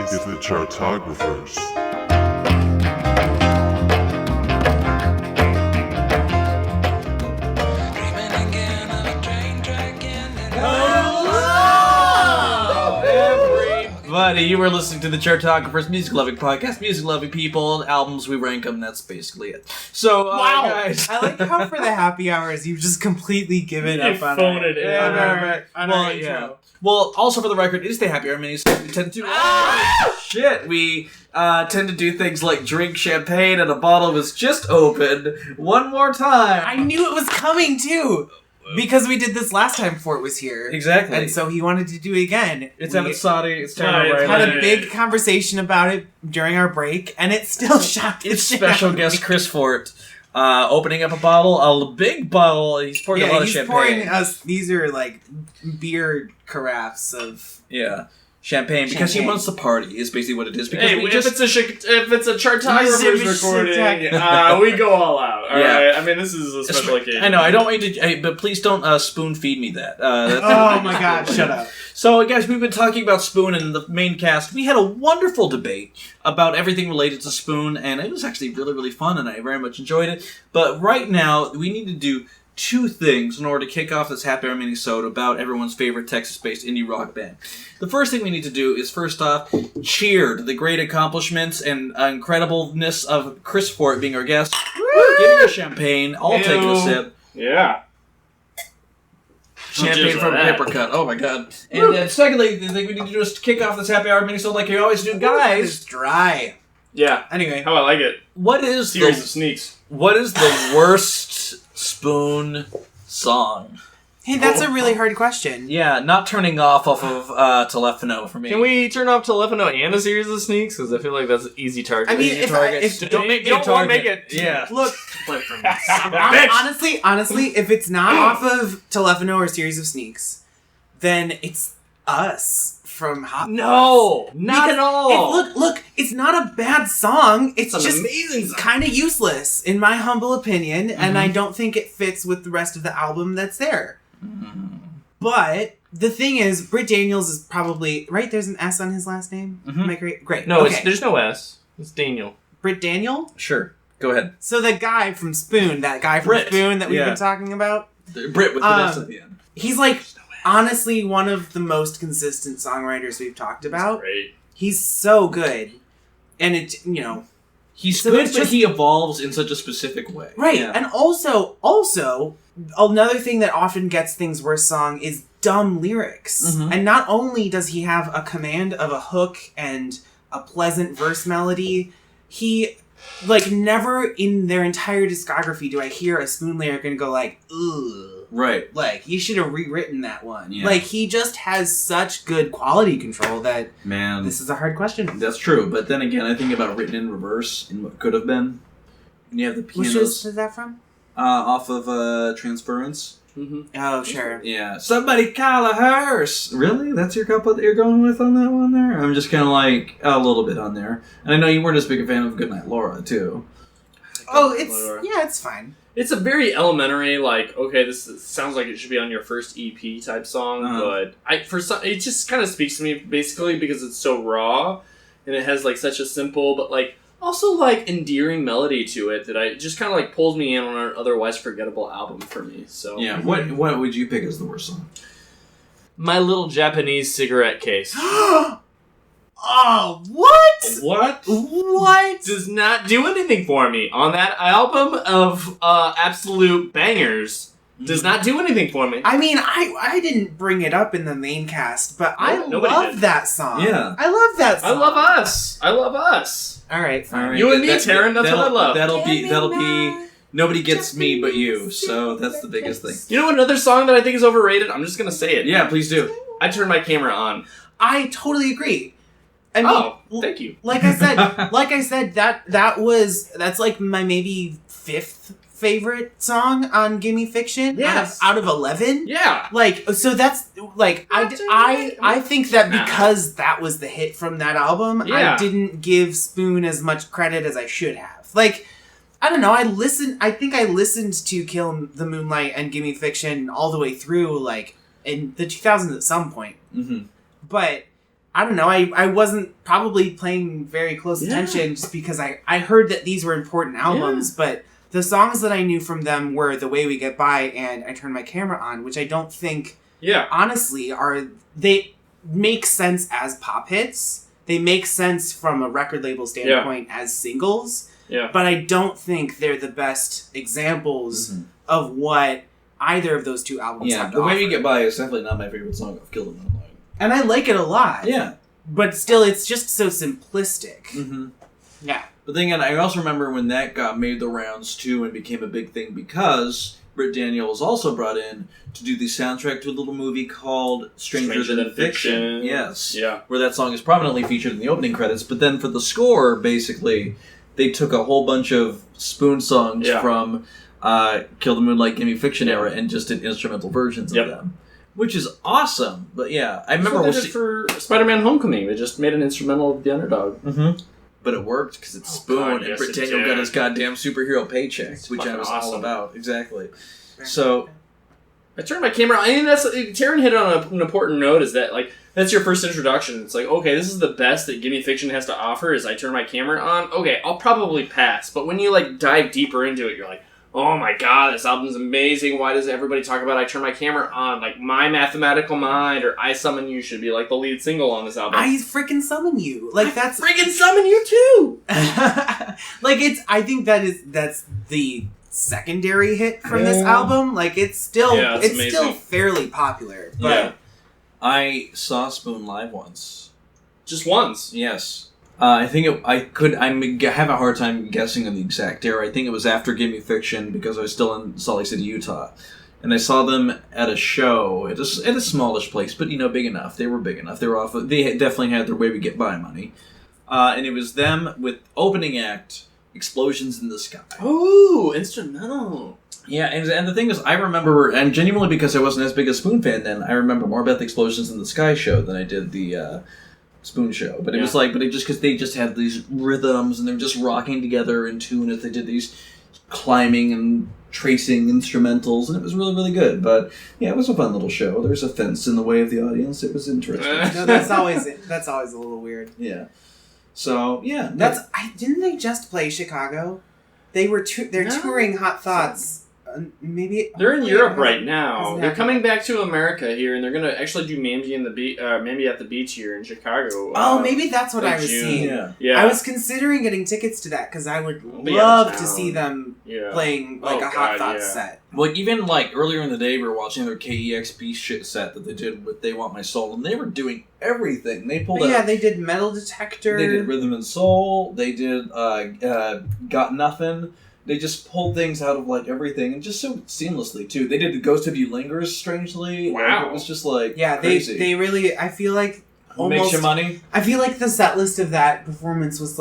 It's the Chartographers. Buddy, you were listening to the Chartographers Music Loving Podcast. Music loving people, albums, we rank them, that's basically it. So, wow. Guys. I like how for the happy hours you've just completely given up on it in. our intro. Well, also for the record, it is the Happy Hour Minisode. We tend to... Shit! We tend to do things like drink champagne and a bottle was just opened one more time. I knew it was coming too! Because we did this last time Fort was here. Exactly. And so he wanted to do it again. It's Saudi, it's Taran. We had a big conversation about it during our break, and it still shocked the It's shit special out of guest me. Chris Fort. Opening up a bottle, a big bottle. He's pouring a lot of he's champagne. pouring us, these are like beer carafes of... Yeah. Champagne, because he wants to party, is basically what it is. Because Hey, we if just... it's a Chartographers recording, we go all out. All right. I mean, this is a special occasion. I know, I don't want you to... but please don't spoon feed me that. Oh my god, shut up. So, guys, we've been talking about Spoon in the main cast. We had a wonderful debate about everything related to Spoon, and it was actually really, really fun, and I very much enjoyed it. But right now, we need to do two things in order to kick off this Happy Hour Minisode about everyone's favorite Texas-based indie rock band. The first thing we need to do is, first off, cheer to the great accomplishments and incredibleness of Chris Fort being our guest. Giving us champagne, all taking a sip. Yeah. Champagne from a paper cut. Oh my god. And then secondly, the thing we need to do is kick off this Happy Hour Minisode like we always do. Guys, It's dry. Yeah. Anyway. How I like it. what is Series of sneaks. what is the worst Spoon song? Hey, that's a really hard question. Yeah, not turning off of Telephono for me. Can we turn off Telephono and a series of sneaks? Because I feel like that's an easy target. I mean, Easy if target. if don't make it. Yeah. look, Bitch. honestly, if it's not off of Telephono or Series of Sneaks, then it's us from Hot. No, not Because at all. Look, it's not a bad song. It's It's an just amazing song. kind of useless, in my humble opinion, and I don't think it fits with the rest of the album that's there. But the thing is, Britt Daniels is probably right. There's an S on his last name. Am I great? No, okay. there's no S. It's Daniel. Britt Daniel. Sure. Go ahead. So the guy from Spoon, that guy from Britt, Spoon that we've yeah. been talking about, Brit with the S at the end. he's like honestly one of the most consistent songwriters we've talked about. Great. He's so good, and He's so good, it's but just- he evolves in such a specific way. right. Yeah. And also another thing that often gets things worse song is dumb lyrics. Mhm. And not only does he have a command of a hook and a pleasant verse melody, he never in their entire discography do I hear a Spoon lyric and go like, ugh. Right. Like, you should have rewritten that one. Yeah. Like, he just has such good quality control that Man. this is a hard question. That's true, but then again, I think about Written in Reverse and what could have been. And you have the Which pianos is that from? off of Transference. Oh, sure. Yeah. Somebody call a hearse! Really? That's your couple that you're going with on that one there? I'm just kind of like, a little bit on there. And I know you weren't as big a fan of Goodnight Laura, too. Oh, it's fine. It's a very elementary, like, okay, this sounds like it should be on your first EP type song, but it just kind of speaks to me basically because it's so raw and it has like such a simple but like also like endearing melody to it that it just kind of like pulls me in on an otherwise forgettable album for me. So Yeah. What would you pick as the worst song? My Little Japanese Cigarette Case. Oh, what? What? What? Does not do anything for me on that album of absolute bangers. Does not do anything for me. I mean, I didn't bring it up in the main cast, but I nobody love did. that song. Yeah. I love that song. I love us. I love us. All right, fine. All right. You and me, Taran, that's what I love. That'll be Nobody Gets Me But You, so that's the biggest thing. You know another song that I think is overrated? I'm just gonna say it. Yeah, please do. I turned my camera on. I totally agree. I mean, thank you. Like I said, that's like my maybe 5th favorite song on Gimme Fiction. Yes. Out of 11. Yeah. Like, so that's like I think that because that was the hit from that album, Yeah. I didn't give Spoon as much credit as I should have. Like, I don't know. I think I listened to Kill the Moonlight and Gimme Fiction all the way through, like in the 2000s at some point. Mm-hmm. But I don't know. I wasn't probably paying very close attention just because I heard that these were important albums, but the songs that I knew from them were The Way We Get By and I Turn My Camera On, which I don't think, honestly, they make sense as pop hits. They make sense from a record label standpoint as singles, but I don't think they're the best examples of what either of those two albums have to The Way offer. We Get By is definitely not my favorite song of Kill Them Online. And I like it a lot. Yeah. But still, it's just so simplistic. Mm-hmm. Yeah. But then again, I also remember when that got made the rounds too and became a big thing because Britt Daniel was also brought in to do the soundtrack to a little movie called Stranger Than Fiction. Yes. Yeah. Where that song is prominently featured in the opening credits. But then for the score, basically, they took a whole bunch of Spoon songs from Kill the Moonlight, Gimme Fiction era and just did instrumental versions of them. Which is awesome. But yeah, I remember... That's what they did for Spider-Man Homecoming. They just made an instrumental of The Underdog. Mm-hmm. But it worked because it's Spoon and Britt Daniel got his goddamn superhero paycheck, which I was all about. Exactly. So... I turned my camera on. I mean, Taran hit on an important note is that, like, that's your first introduction. It's like, okay, this is the best that Gimme Fiction has to offer is I turn my camera on. Okay, I'll probably pass. But when you, like, dive deeper into it, you're like, oh my god, this album's amazing. Why does everybody talk about I Turn My Camera On? Like, My Mathematical Mind or I Summon You should be, like, the lead single on this album. I freaking summon you. Like, that's... freaking summon you, too! Like, it's... I think that's the secondary hit from this album. Like, it's still... it's still fairly popular. But I saw Spoon live once. Just once? Yes. I think I have a hard time guessing on the exact era. I think it was after Gimme Fiction because I was still in Salt Lake City, Utah. And I saw them at a show at a smallish place, but, big enough. They were big enough. They definitely had their Way We Get By money. And it was them with opening act, Explosions in the Sky. Ooh, instrumental. Yeah, and the thing is, I remember, and genuinely because I wasn't as big a Spoon fan then, I remember more about the Explosions in the Sky show than I did the... Spoon show, but it was like, because they just had these rhythms and they're just rocking together in tune as they did these climbing and tracing instrumentals, and it was really, really good. But yeah, it was a fun little show. There's a fence in the way of the audience. It was interesting. No, that's always a little weird. Yeah. So yeah, didn't they just play Chicago? They're touring Hot Thoughts. Maybe they're in Europe right now. They're coming back to America here, and they're going to actually do Mamby at the Beach here in Chicago. Maybe that's what I was seeing. Yeah. I was considering getting tickets to that because I would love to see them playing a Hot Thoughts set. Well, even earlier in the day, we were watching their KEXP shit set that they did with They Want My Soul, and they were doing everything. They pulled out. Yeah, they did Metal Detector. They did Rhythm and Soul. They did Got Nothing. They just pulled things out of everything, and just so seamlessly too. They did The Ghost of You Lingers, strangely. Wow, it was just crazy. They really. I feel like almost makes you money. I feel like the set list of that performance was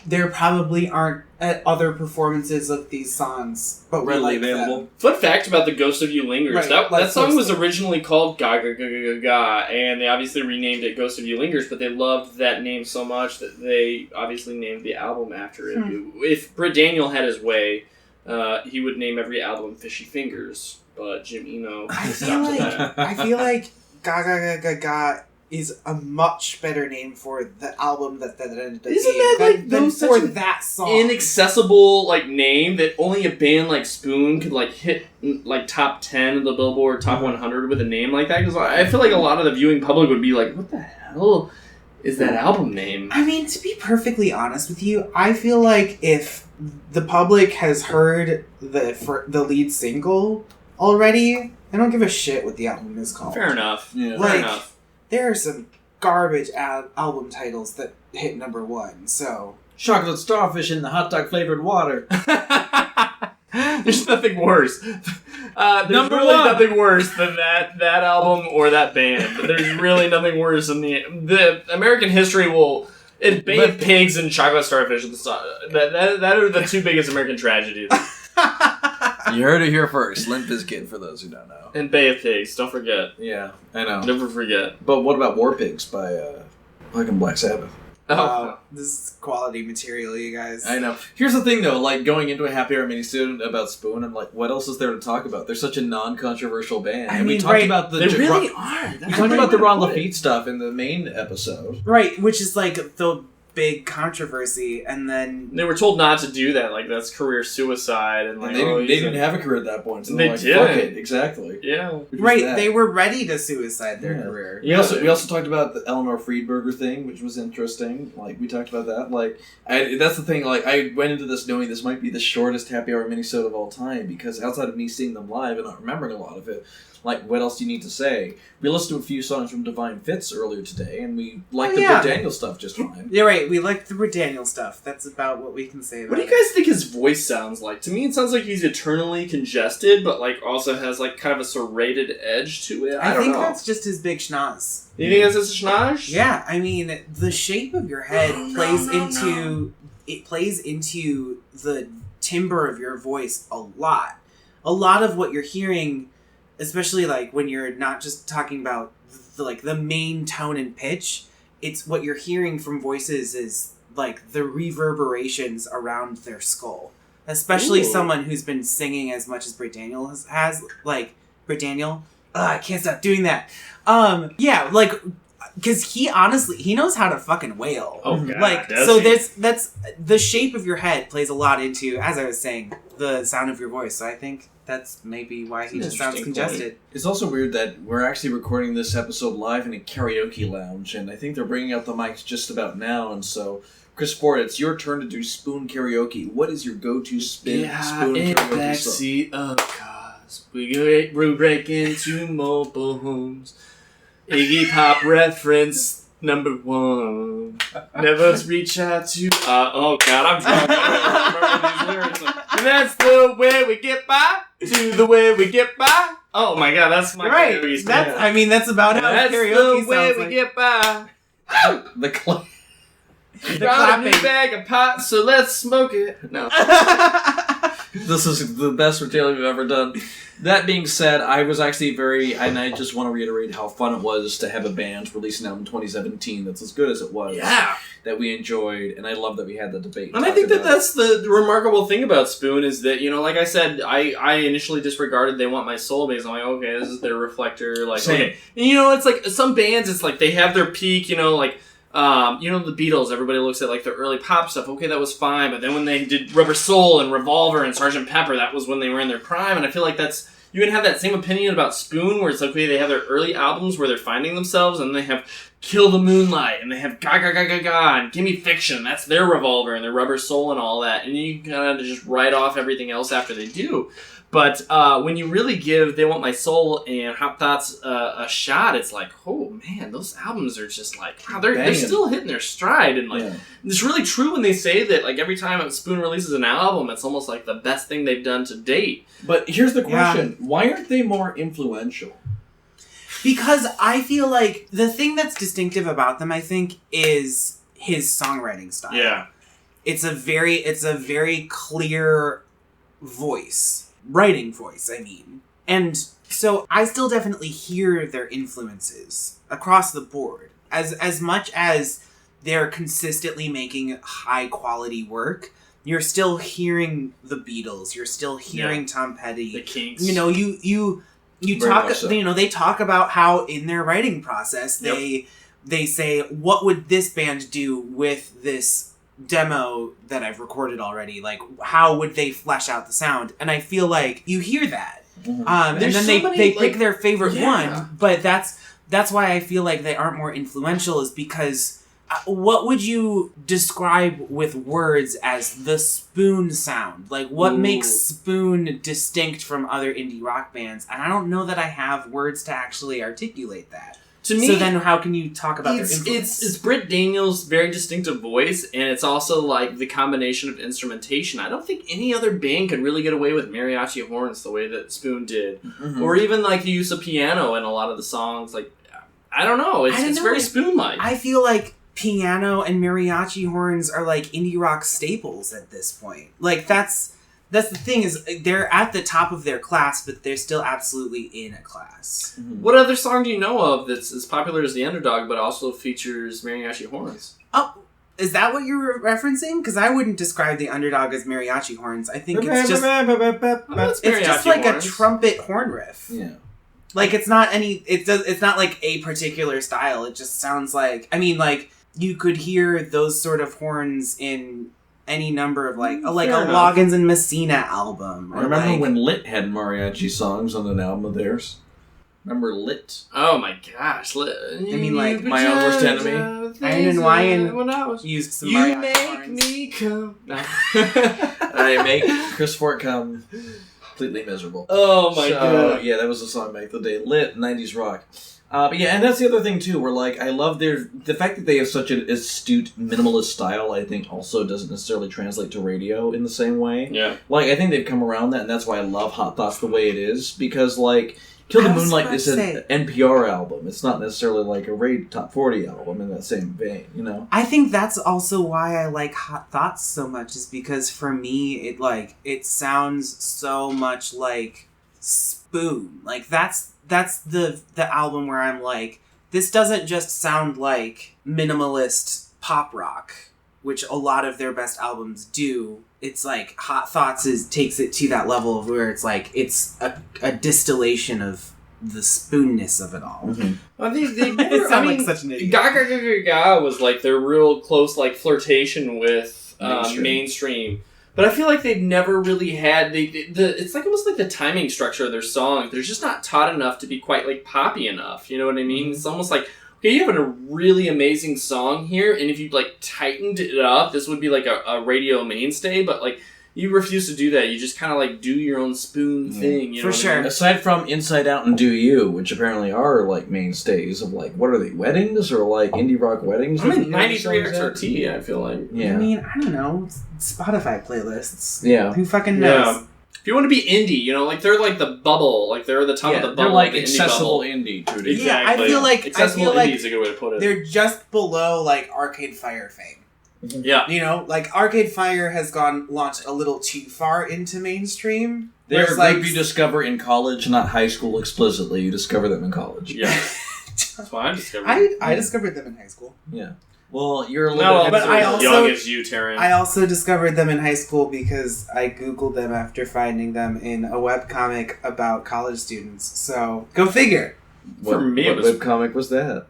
there probably aren't other performances of these songs, but readily available. Them. Fun fact about The Ghost of You Lingers. Right, that song was originally called Ga Ga Ga Ga Ga, and they obviously renamed it Ghost of You Lingers, but they loved that name so much that they obviously named the album after it. If Britt Daniel had his way, he would name every album Fishy Fingers, but Jim Eno stopped at that. I feel like Ga Ga Ga Ga Ga is a much better name for the album that ended up Isn't than for that song. Inaccessible name that only a band like Spoon could hit top 10 of the Billboard Top 100 with a name like that? Because I feel like a lot of the viewing public would be like, what the hell is that album name? I mean, to be perfectly honest with you, I feel like if the public has heard the lead single already, I don't give a shit what the album is called. Fair enough. Yeah. Fair enough. There are some garbage album titles that hit number one, so... Chocolate Starfish in the hot dog flavored water. There's nothing worse. There's Number really one. nothing worse than that album or that band. There's really nothing worse than the American history will... Bay of Pigs and Chocolate Starfish that are the two biggest American tragedies. You heard it here first. Limp Bizkit, for those who don't know. And Bay of Pigs, don't forget. Yeah, I know. Never forget. But what about War Pigs by fucking Black Sabbath? Wow. This is quality material, you guys. I know. Here's the thing, though. Like, going into a Happy Hour Minisode about Spoon, I'm like, what else is there to talk about? They're such a non-controversial band. I And we mean, talked right, about the... They really are. We talked about the Ron Lafite stuff in the main episode. Right, which is like the big controversy, and then... They were told not to do that. Like, that's career suicide. And, like, And they didn't have a career at that point. So They they're like, didn't. fuck it. Exactly. Yeah. Which is Right, that. they were ready to suicide their Yeah. career. We also talked about the Eleanor Friedberger thing, which was interesting. Like, we talked about that. Like, that's the thing. Like, I went into this knowing this might be the shortest Happy Hour minisode of all time, because outside of me seeing them live and not remembering a lot of it, like, what else do you need to say? We listened to a few songs from Divine Fits earlier today, and we liked the yeah. Britt Daniel stuff just fine. You're right, we like the Britt Daniel stuff. That's about what we can say about What do you guys think his voice sounds like? To me, it sounds like he's eternally congested, but like also has like kind of a serrated edge to it. I don't think know. that's just his big schnoz. You think that's a schnoz? Yeah, I mean, the shape of your head plays into the timbre of your voice a lot. A lot of what you're hearing, especially like when you're not just talking about the main tone and pitch, it's what you're hearing from voices is like the reverberations around their skull. Especially Ooh. someone who's been singing as much as Britt Daniel has like Britt Daniel. I can't stop doing that. Yeah, like, because he knows how to fucking wail. Oh god. Like, does so he? that's the shape of your head plays a lot into, as I was saying, the sound of your voice. So I think that's maybe why he That's just an sounds interesting congested. It's also weird that we're actually recording this episode live in a karaoke lounge, and I think they're bringing out the mics just about now, and so... Chris Ford, it's your turn to do Spoon karaoke. What is your go-to Spoon karaoke song? backseat of cars. We break into mobile homes. Iggy Pop reference #1. Never reach out to... oh god, I'm drunk. I don't remember these lyrics. And that's the way we get by. To the way we get by. Oh my god, that's my Right. karaoke song. That's about how That's karaoke the way sounds we like. get by. The clap. The Got a new clapping. bag of pot, so let's smoke it. No. This is the best retailing we've ever done. That being said, I was actually and I just want to reiterate how fun it was to have a band release an album in 2017 that's as good as it was. Yeah. That we enjoyed, and I love that we had the debate. And I think that that's the remarkable thing about Spoon is that, you know, like I said, I initially disregarded They Want My Soul because I'm like, okay, this is their reflector. Like, Same. okay. And, you know, it's like some bands, it's like they have their peak, you know, like, you know, the Beatles, everybody looks at like their early pop stuff. Okay, that was fine. But then when they did Rubber Soul and Revolver and Sgt. Pepper, that was when they were in their prime. And I feel like you can have that same opinion about Spoon, where it's like, okay, they have their early albums where they're finding themselves, and they have Kill the Moonlight, and they have Ga Ga Ga Ga Ga, and Gimme Fiction. That's their Revolver and their Rubber Soul and all that. And you kind of just write off everything else after they do. But when you really give They Want My Soul and Hot Thoughts a shot, it's like, oh man, those albums are just like, wow, they're Banging. still hitting their stride. And like, Yeah. it's really true when they say that like every time Spoon releases an album, it's almost like the best thing they've done to date. But here's the Yeah. question. Why aren't they more influential? Because I feel like the thing that's distinctive about them, I think, is his songwriting style. It's a very clear voice. Writing voice, I mean. And so I still definitely hear their influences across the board. As much as they're consistently making high quality work, you're still hearing the Beatles, you're still hearing Tom Petty. The Kinks. You know, you Very talk, much so. you know, they talk about how in their writing process they say, what would this band do with this demo that I've recorded already? Like, how would they flesh out the sound? And I feel like you hear that. Mm-hmm. And There's then so they many, pick like- their favorite Yeah. one, but that's why I feel like they aren't more influential, is because what would you describe with words as the Spoon sound? Like, what Ooh. makes Spoon distinct from other indie rock bands? And I don't know that I have words to actually articulate that. To me, So then how can you talk about their influence? it's Britt Daniel's very distinctive voice, and it's also like the combination of instrumentation. I don't think any other band could really get away with mariachi horns the way that Spoon did, Mm-hmm. or even like the use of piano in a lot of the songs. Like, I don't know, I don't it's know. very Spoon-like. I feel like piano and mariachi horns are like indie rock staples at this point. Like, that's the thing, is they're at the top of their class, but they're still absolutely in a class. What other song do you know of that's as popular as The Underdog, but also features mariachi horns? Oh, Is that what you were referencing? Because I wouldn't describe the underdog as mariachi horns. I think it's just it's just like a trumpet horn riff. Yeah. Like it's not it's not like a particular style. It just sounds like, I mean, like you could hear those sort of horns in any number of like a Loggins and Messina album. I remember when Lit had mariachi songs on an album of theirs. Remember Lit? Oh my gosh, Lit. I mean, like My Own Worst Enemy. Iron and Wyan used some mariachi make horns. me come. No. I make Chris Fort come completely miserable. Oh my god. Yeah, that was the song back the day. Lit, 90s rock. But yeah, and that's the other thing too, where like I love the fact that they have such an astute minimalist style. I think also doesn't necessarily translate to radio in the same way. Yeah. Like I think they've come around that, and that's why I love Hot Thoughts the way it is, because like Kill the Moonlight is an NPR album. It's not necessarily like a top 40 album in that same vein, you know? I think that's also why I like Hot Thoughts so much, is because for me it sounds so much like Spoon. Like that's the album where I'm like, this doesn't just sound like minimalist pop rock, which a lot of their best albums do. It's like Hot Thoughts takes it to that level of where it's like it's a distillation of the spoonness of it all. Mm-hmm. Well, they It sounds like such an idiot. Gaga Gaga Gaga was like their real close like flirtation with Mainstream. mainstream. But I feel like they've never really had it's like almost like the timing structure of their songs. They're just not taught enough to be quite like poppy enough. You know what I mean? It's almost like, okay, you have a really amazing song here, and if you like tightened it up, this would be like a radio mainstay. But like you refuse to do that. You just kind of like do your own Spoon thing. You know For what I mean? Aside from Inside Out and Do You, which apparently are like mainstays of like, what are they, weddings or like indie rock weddings? I'm in 93 XRT, I feel like. Yeah. I mean, I don't know. Spotify playlists. Yeah. Who fucking knows? Yeah. If you want to be indie, you know, like they're like the bubble, like they're the top of the bubble. They're like the indie accessible bubble. indie, Trudy. Yeah, I Exactly. feel like accessible indie is a good way to put it. they're just below like Arcade Fire fame. Yeah. You know, like Arcade Fire has launched a little too far into mainstream. They're a whereas, group you discover in college, not high school explicitly. You discover them in college. Yeah. That's why I discovered. I discovered them in high school. Yeah. Well, you're a No, little but but I as also- young as you, Taran. I also discovered them in high school because I Googled them after finding them in a webcomic about college students. So, go figure. For me, it what was- webcomic was that?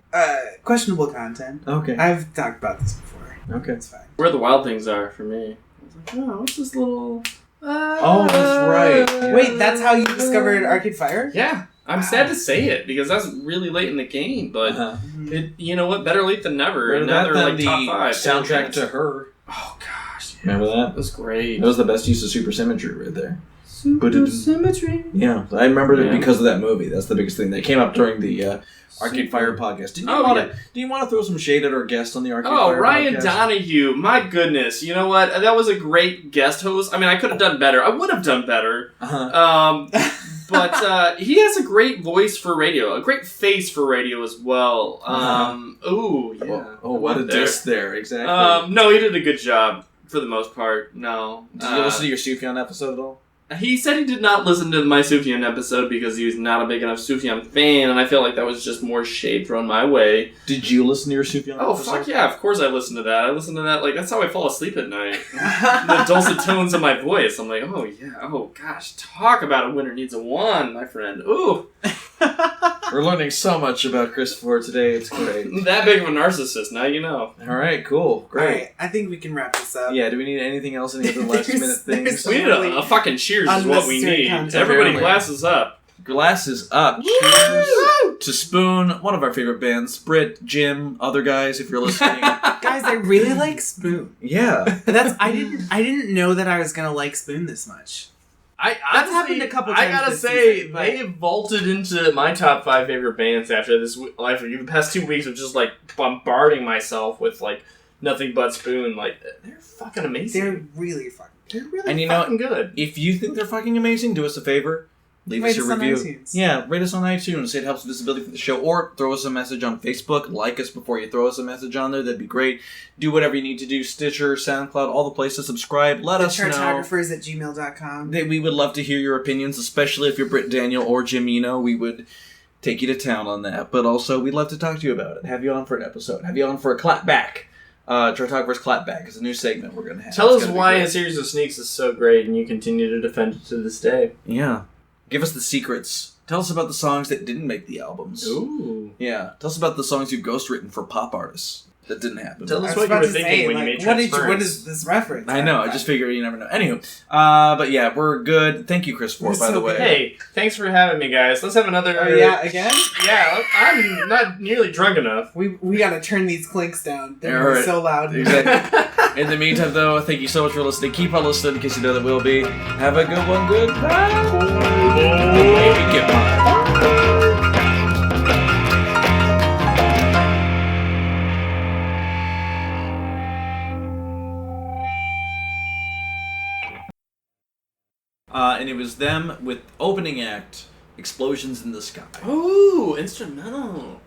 Questionable content. Okay. I've talked about this before. Okay. It's fine. Where the wild things are for me. I was like, oh, what's this little? Oh, that's right. Yeah. Wait, that's how you discovered Arcade Fire? Yeah, I'm sad to say it because that's really late in the game, but Uh-huh. it, you know what? Better late than never. Better And now that they're than like top the 5 soundtrack to Her. Oh gosh, yeah. Remember that? That was great. That was the best use of supersymmetry right there. Supersymmetry. Yeah, I remember it Yeah. because of that movie. That's the biggest thing that came up during the Arcade Fire podcast. Do you want to throw some shade at our guest on the Arcade Oh, Fire Ryan podcast? Donahue. My goodness. You know what? That was a great guest host. I mean, I could have done better. I would have done better. Uh-huh. But he has a great voice for radio, a great face for radio as well. Ooh, yeah. Oh, what a diss there, exactly. No, he did a good job for the most part. No. Did you listen to your Sufjan episode at all? He said he did not listen to my Sufjan episode because he was not a big enough Sufjan fan, and I feel like that was just more shade thrown my way. Did you listen to your Sufjan Oh, episode? fuck yeah, of course I listened to that. I listened to that, like, that's how I fall asleep at night. The dulcet tones of my voice. I'm like, oh yeah, oh gosh, talk about a winner needs a wand, my friend. Ooh. We're learning so much about Chris Ford today. It's great. That big of a narcissist, now you know. All right, cool. Great. Alright, I think we can wrap this up. Yeah, do we need anything else? Any other last minute things? there's- We need a fucking cheers is what we Unnecessary need. content. Everybody Apparently. glasses up. Glasses up. Cheers to Spoon, one of our favorite bands. Britt, Jim, other guys, if you're listening. Guys, I really like Spoon. Yeah. I didn't know that I was gonna like Spoon this much. That's happened a couple I times gotta this say, season, but- they vaulted into my top 5 favorite bands after this. After the past 2 weeks of just like bombarding myself with like nothing but Spoon. Like they're fucking amazing. They're really And you know, fucking good. if you think they're fucking amazing, do us a favor. Leave us Rate your us on review. iTunes. Yeah, rate us on iTunes. It helps visibility for the show. Or throw us a message on Facebook. Like us before you throw us a message on there. That'd be great. Do whatever you need to do. Stitcher, SoundCloud, all the places. Subscribe. Let us know. Churchographers@gmail.com. We would love to hear your opinions, especially if you're Britt Daniel or Jimino. We would take you to town on that. But also, we'd love to talk to you about it. Have you on for an episode. Have you on for a clap back. Chartographer's Clapback is a new segment we're going to have. Tell It's us gonna be why great. A Series of Sneaks is so great and you continue to defend it to this day. Yeah. Give us the secrets. Tell us about the songs that didn't make the albums. Ooh. Yeah. Tell us about the songs you've ghostwritten for pop artists. That didn't happen. Tell I us was what you about were to thinking say, when you like, made what Transference. is this reference? I know. I just figure you never know. Anywho, but yeah, we're good. Thank you, Chris Ford, We're by so the way. good. Hey, thanks for having me, guys. Let's have another... Oh, yeah, again? Yeah, I'm not nearly drunk enough. We gotta turn these clinks down. They're All right. so loud. Exactly. In the meantime, though, thank you so much for listening. Keep on listening in case you know that we'll be. Have a good one. Goodbye. Maybe goodbye. And it was them with opening act, Explosions in the Sky. Ooh, instrumental.